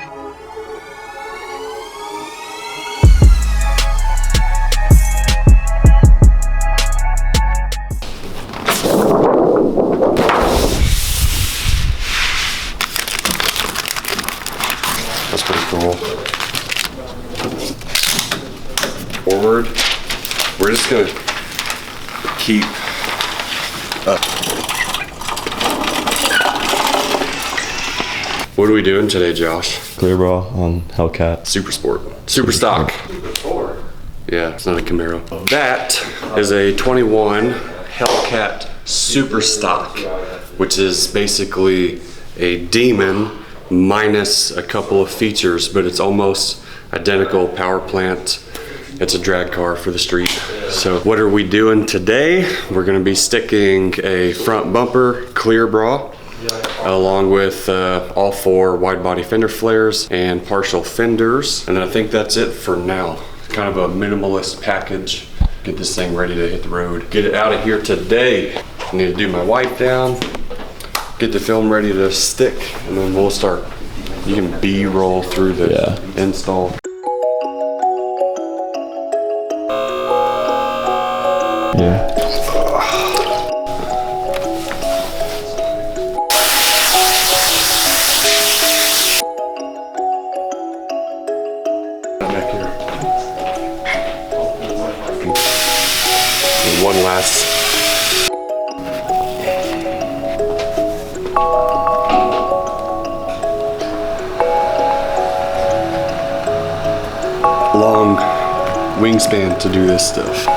That's pretty cool. Forward. We're just gonna keep up. What are we doing today, Josh? Clear bra on Hellcat. Super Sport. Super stock. Yeah, it's not a Camaro. That is a 21 Hellcat Super Stock, which is basically a Demon minus a couple of features, but it's almost identical. Power plant. It's a drag car for the street. So what are we doing today? We're gonna be sticking a front bumper clear bra along with all 4 wide body fender flares and partial fenders. And I think that's it for now. Kind of a minimalist package. Get this thing ready to hit the road. Get it out of here today. I need to do my wipe down, get the film ready to stick, and then we'll start. You can B-roll through the install. Yeah. Back here. And one last. Long wingspan to do this stuff.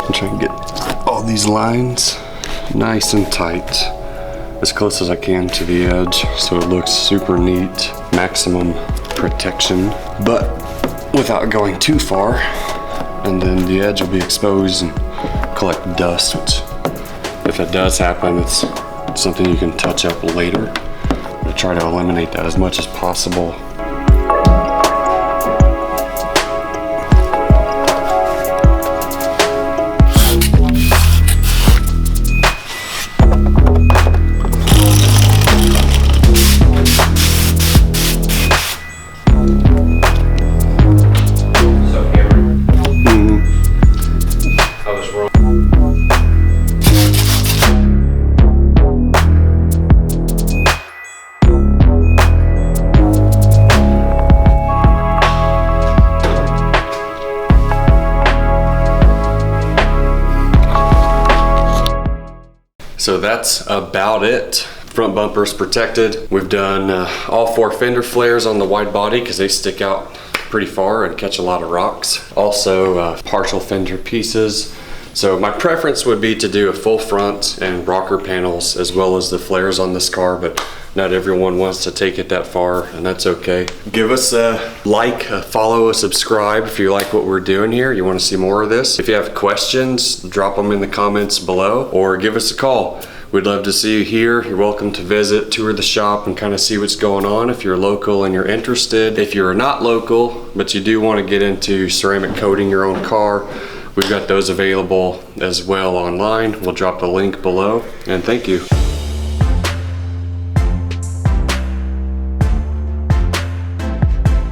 I'm trying to get all these lines nice and tight, as close as I can to the edge, so it looks super neat. Maximum protection, but without going too far. And then the edge will be exposed and collect dust, which, if it does happen, it's something you can touch up later. I try to eliminate that as much as possible. So that's about it. Front bumper's protected. We've done all 4 fender flares on the wide body because they stick out pretty far and catch a lot of rocks. Also partial fender pieces. So my preference would be to do a full front and rocker panels as well as the flares on this car, but not everyone wants to take it that far, and that's okay. Give us a like, a follow, a subscribe if you like what we're doing here. You want to see more of this. If you have questions, drop them in the comments below or give us a call. We'd love to see you here. You're welcome to visit, tour the shop, and kind of see what's going on if you're local and you're interested. If you're not local, but you do want to get into ceramic coating your own car, we've got those available as well online. We'll drop the link below, and thank you.